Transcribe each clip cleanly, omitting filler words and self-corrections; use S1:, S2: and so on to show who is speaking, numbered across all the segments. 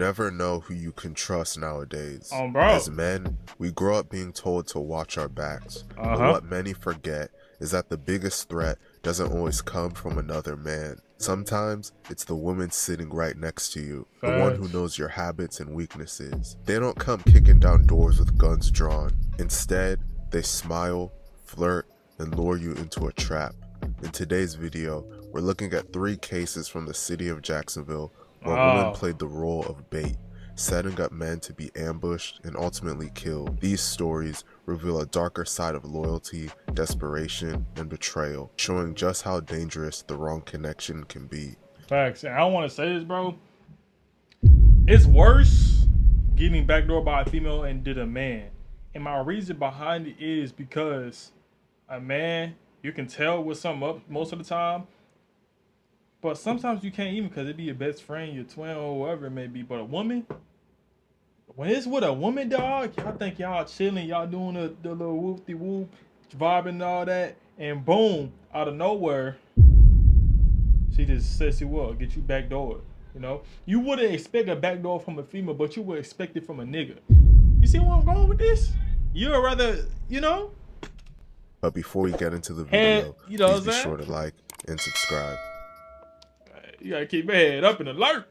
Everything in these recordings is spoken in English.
S1: never know who you can trust nowadays.
S2: Bro.
S1: As men, we grow up being told to watch our backs, but what many forget is that the biggest threat doesn't always come from another man. Sometimes it's the woman sitting right next to you, the one who knows your habits and weaknesses. They don't come kicking down doors with guns drawn. Instead, they smile, flirt, and lure you into a trap. In today's video, we're looking at 3 cases from the city of Jacksonville where women played the role of bait, setting up men to be ambushed and ultimately killed. These stories reveal a darker side of loyalty, desperation, and betrayal, showing just how dangerous the wrong connection can be.
S2: Facts. And I don't want to say this, bro. It's worse getting backdoored by a female and did a man. And my reason behind it is because a man, you can tell what's something up most of the time. But sometimes you can't even, because it be your best friend, your twin, or whoever it may be. But a woman, when it's with a woman, dog, y'all think y'all chilling, y'all doing the little whoop-de-whoop, vibing and all that, and boom, out of nowhere, she just says she will get you backdoored. You know, you wouldn't expect a backdoor from a female, but you would expect it from a nigga. You see where I'm going with this? You'd rather, you know.
S1: But before we get into the video, please be sure to like and subscribe.
S2: You gotta keep your head up and alert.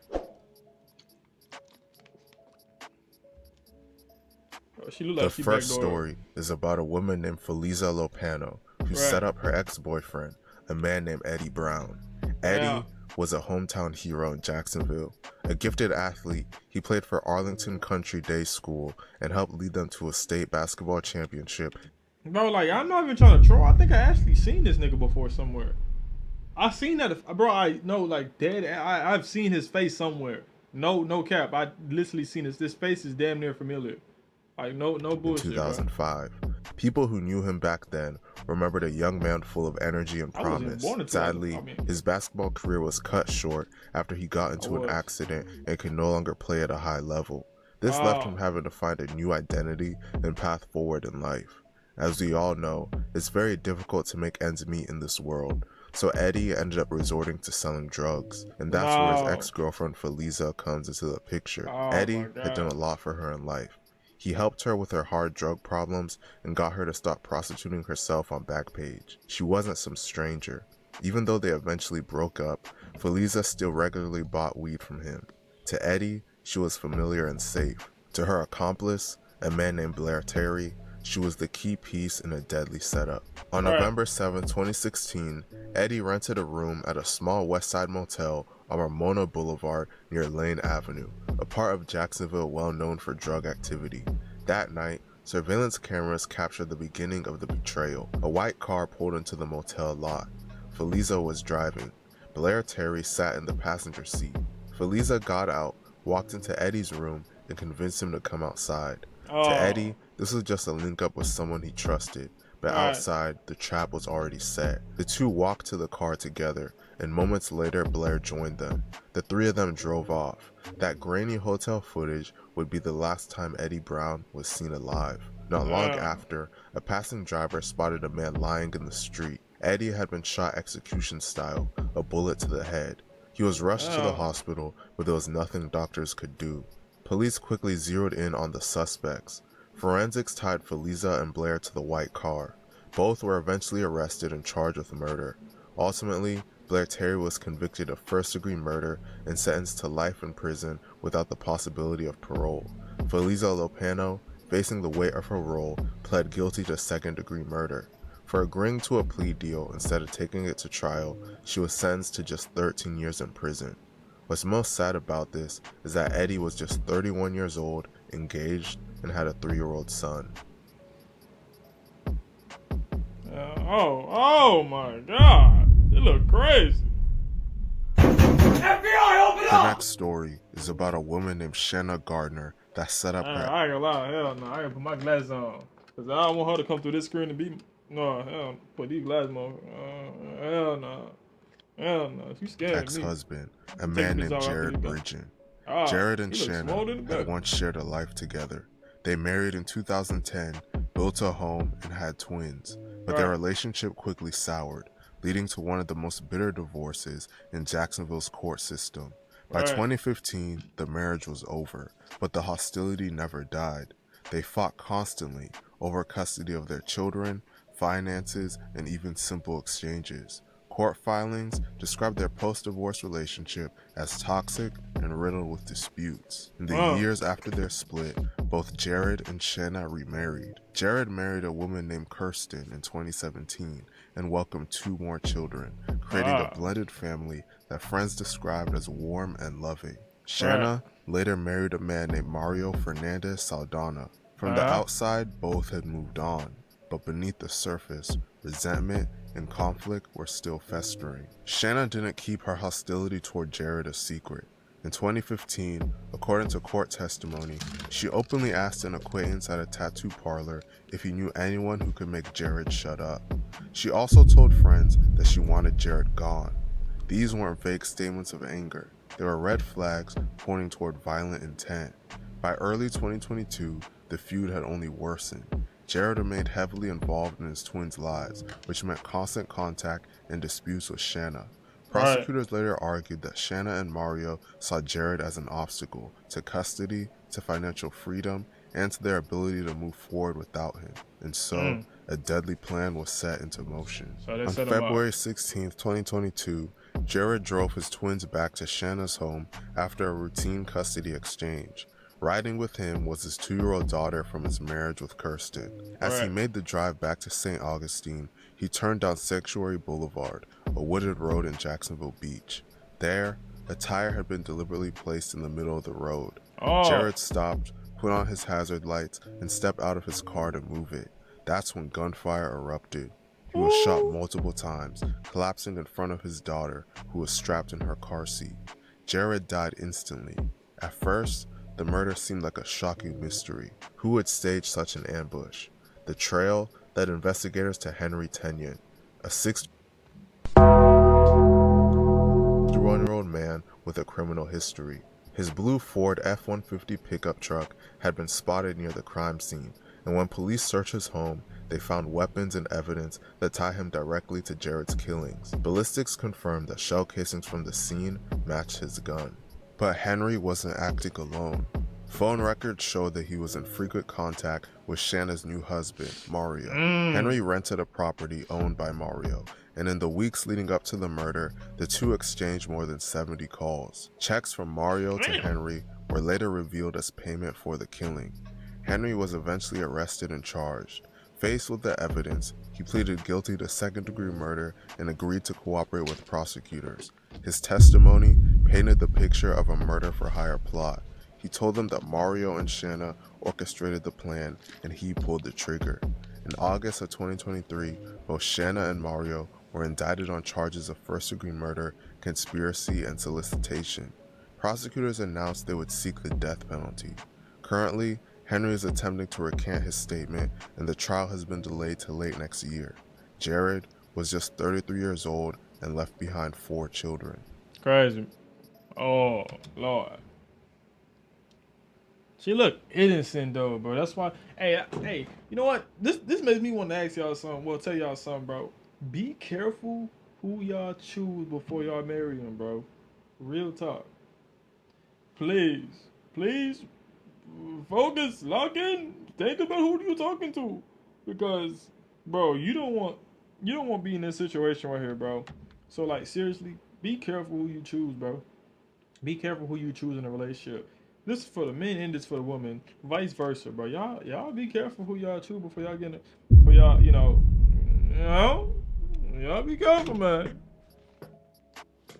S1: The first story is about a woman named Feliza Lopano who set up her ex-boyfriend, a man named Eddie Brown. Eddie was a hometown hero in Jacksonville. A gifted athlete, he played for Arlington Country Day School and helped lead them to a state basketball championship.
S2: Bro, like, I'm not even trying to troll. I think I actually seen this nigga before somewhere. I seen that, bro. I know, like, dead. I've seen his face somewhere. No cap. I literally seen this. This face is damn near familiar. Like, no bullshit.
S1: In 2005, people who knew him back then remembered a young man full of energy and promise. Sadly, his basketball career was cut short after he got into an accident and could no longer play at a high level. This left him having to find a new identity and path forward in life. As we all know, it's very difficult to make ends meet in this world. So Eddie ended up resorting to selling drugs, and that's where his ex-girlfriend Feliza comes into the picture. Eddie had done a lot for her in life. He helped her with her hard drug problems and got her to stop prostituting herself on Backpage. She wasn't some stranger. Even though they eventually broke up, Feliza still regularly bought weed from him. To Eddie, she was familiar and safe. To her accomplice, a man named Blair Terry, she was the key piece in a deadly setup. On November 7, 2016, Eddie rented a room at a small Westside motel on Ramona Boulevard near Lane Avenue, a part of Jacksonville well known for drug activity. That night, surveillance cameras captured the beginning of the betrayal. A white car pulled into the motel lot. Feliza was driving. Blair Terry sat in the passenger seat. Feliza got out, walked into Eddie's room, and convinced him to come outside. To Eddie, this was just a link up with someone he trusted, but outside, the trap was already set. The two walked to the car together, and moments later, Blair joined them. The 3 of them drove off. That grainy hotel footage would be the last time Eddie Brown was seen alive. Not long after, a passing driver spotted a man lying in the street. Eddie had been shot execution style, a bullet to the head. He was rushed to the hospital, but there was nothing doctors could do. Police quickly zeroed in on the suspects. Forensics tied Feliza and Blair to the white car. Both were eventually arrested and charged with murder. Ultimately, Blair Terry was convicted of first-degree murder and sentenced to life in prison without the possibility of parole. Feliza Lopano, facing the weight of her role, pled guilty to second-degree murder. For agreeing to a plea deal instead of taking it to trial, she was sentenced to just 13 years in prison. What's most sad about this is that Eddie was just 31 years old, engaged, and had a 3-year-old son.
S2: Oh my God, it look crazy. FBI, open up!
S1: The next story is about a woman named Shanna Gardner that set up her.
S2: I ain't gonna lie, hell no, I ain't put my glasses on, cause I don't want her to come through this screen and be hell, put these glasses on. Hell no. Hell no, you scared me.
S1: Ex-husband, a man named Jared Bridgen. Jared and Shanna had once shared a life together. They married in 2010, built a home, and had twins, but their relationship quickly soured, leading to one of the most bitter divorces in Jacksonville's court system. By 2015, the marriage was over, but the hostility never died. They fought constantly over custody of their children, finances, and even simple exchanges. Court filings describe their post-divorce relationship as toxic and riddled with disputes. In the years after their split, both Jared and Shanna remarried. Jared married a woman named Kirsten in 2017 and welcomed 2 more children, creating a blended family that friends described as warm and loving. Shanna later married a man named Mario Fernandez Saldana. From the outside, both had moved on, but beneath the surface, resentment and conflict were still festering. Shanna didn't keep her hostility toward Jared a secret. In 2015, according to court testimony, she openly asked an acquaintance at a tattoo parlor if he knew anyone who could make Jared shut up. She also told friends that she wanted Jared gone. These weren't vague statements of anger. They were red flags pointing toward violent intent. By early 2022, the feud had only worsened. Jared remained heavily involved in his twins' lives, which meant constant contact and disputes with Shanna. Prosecutors later argued that Shanna and Mario saw Jared as an obstacle to custody, to financial freedom, and to their ability to move forward without him. And so, a deadly plan was set into motion. On February 16, 2022, Jared drove his twins back to Shanna's home after a routine custody exchange. Riding with him was his 2-year-old daughter from his marriage with Kirsten. As he made the drive back to St. Augustine, he turned down Sanctuary Boulevard, a wooded road in Jacksonville Beach. There, a tire had been deliberately placed in the middle of the road. Jared stopped, put on his hazard lights, and stepped out of his car to move it. That's when gunfire erupted. He was shot multiple times, collapsing in front of his daughter, who was strapped in her car seat. Jared died instantly. At first, the murder seemed like a shocking mystery. Who would stage such an ambush? The trail led investigators to Henry Tenyon, a 61-year-old man with a criminal history. His blue Ford F-150 pickup truck had been spotted near the crime scene, and when police searched his home, they found weapons and evidence that tie him directly to Jared's killings. Ballistics confirmed that shell casings from the scene matched his gun. But Henry wasn't acting alone. Phone records showed that he was in frequent contact with Shanna's new husband, Mario. Henry rented a property owned by Mario, and in the weeks leading up to the murder, the two exchanged more than 70 calls. Checks from Mario to Henry were later revealed as payment for the killing. Henry was eventually arrested and charged. Faced with the evidence, he pleaded guilty to second-degree murder and agreed to cooperate with prosecutors. His testimony painted the picture of a murder-for-hire plot. He told them that Mario and Shanna orchestrated the plan and he pulled the trigger. In August of 2023, both Shanna and Mario were indicted on charges of first-degree murder, conspiracy, and solicitation. Prosecutors announced they would seek the death penalty. Currently, Henry is attempting to recant his statement, and the trial has been delayed to late next year. Jared was just 33 years old and left behind 4 children.
S2: Crazy. Oh, Lord. She look innocent though, bro. That's why. Hey, you know what? This makes me want to ask y'all something. Well, tell y'all something, bro. Be careful who y'all choose before y'all marry them, bro. Real talk. Please, focus, lock in. Think about who you're talking to, because, bro, you don't want to be in this situation right here, bro. So, like, seriously, be careful who you choose, bro. Be careful who you choose in a relationship. This is for the men and this for the women. Vice versa, bro. Y'all be careful who y'all choose before y'all get y'all be careful, man.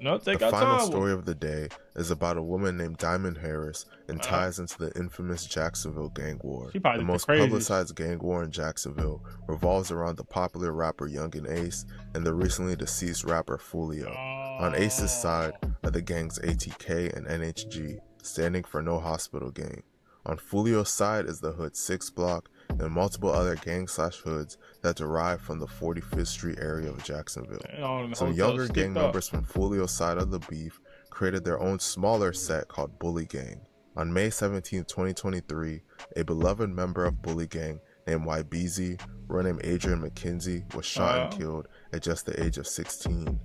S2: No, take
S1: the
S2: our
S1: final
S2: time.
S1: Story of the day is about a woman named Diamond Harris and ties into the infamous Jacksonville gang war. The most publicized gang war in Jacksonville revolves around the popular rapper Young and Ace and the recently deceased rapper Fulio. On Ace's side are the gangs ATK and NHG, standing for No Hospital Gang. On Fulio's side is the Hood 6 block and multiple other gang/hoods that derive from the 45th Street area of Jacksonville. Some younger gang members from Fulio's side of the beef created their own smaller set called Bully Gang. On May 17, 2023, a beloved member of Bully Gang named YBZ, named Adrian McKenzie, was shot and killed at just the age of 16.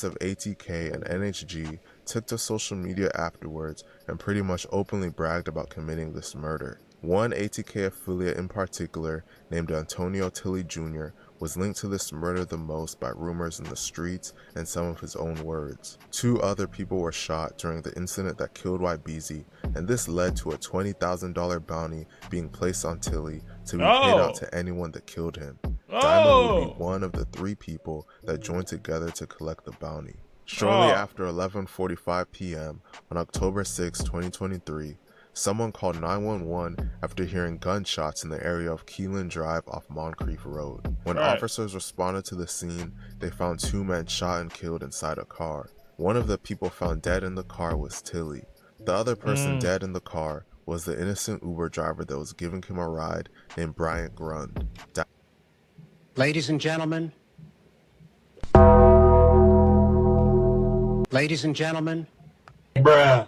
S1: members of ATK and NHG took to social media afterwards and pretty much openly bragged about committing this murder. One ATK affiliate in particular, named Antonio Tilley Jr., was linked to this murder the most by rumors in the streets and some of his own words. 2 other people were shot during the incident that killed YBZ, and this led to a $20,000 bounty being placed on Tilley to be paid out to anyone that killed him. Diamond would be one of the 3 people that joined together to collect the bounty. Shortly after 11:45 p.m. on October 6, 2023, someone called 911 after hearing gunshots in the area of Keelan Drive off Moncrief Road. When officers responded to the scene, they found 2 men shot and killed inside a car. One of the people found dead in the car was Tilley. The other person dead in the car was the innocent Uber driver that was giving him a ride named Bryant Grund.
S3: Ladies and gentlemen. Ladies and gentlemen.
S1: Diamond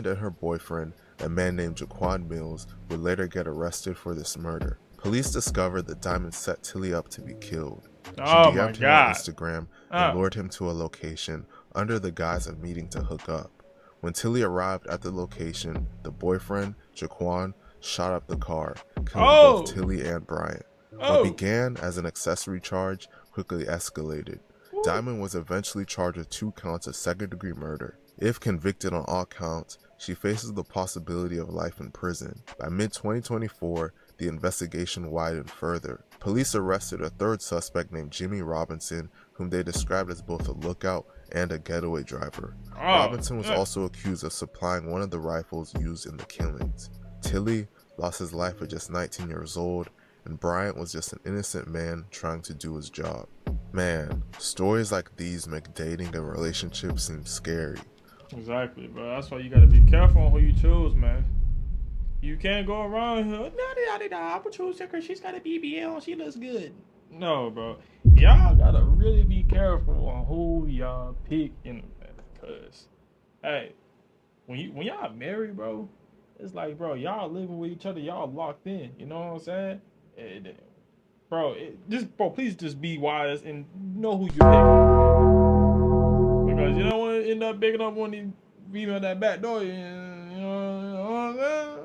S1: and her boyfriend, a man named Jaquan Mills, would later get arrested for this murder. Police discovered that Diamond set Tilley up to be killed. She DM'd him on Instagram and lured him to a location under the guise of meeting to hook up. When Tilley arrived at the location, the boyfriend, Jaquan, shot up the car, killing both Tilley and Bryant. What began as an accessory charge quickly escalated. Diamond was eventually charged with 2 counts of second-degree murder. If convicted on all counts, she faces the possibility of life in prison. By mid-2024, the investigation widened further. Police arrested a 3rd suspect named Jimmy Robinson, whom they described as both a lookout and a getaway driver. Robinson was also accused of supplying one of the rifles used in the killings. Tilley lost his life at just 19 years old, and Bryant was just an innocent man trying to do his job. Man, stories like these make dating and relationships seem scary.
S2: Exactly, bro. That's why you gotta be careful on who you choose, man. You can't go around here, I would choose her because she's got a BBL and she looks good. No, bro. Y'all gotta really be careful on who y'all pick, because, hey, when y'all married, bro, it's like, bro, y'all living with each other, y'all locked in. You know what I'm saying? Please just be wise and know who you're picking. Because you don't want to end up picking up one of these females that backdoor you. You know what I'm saying?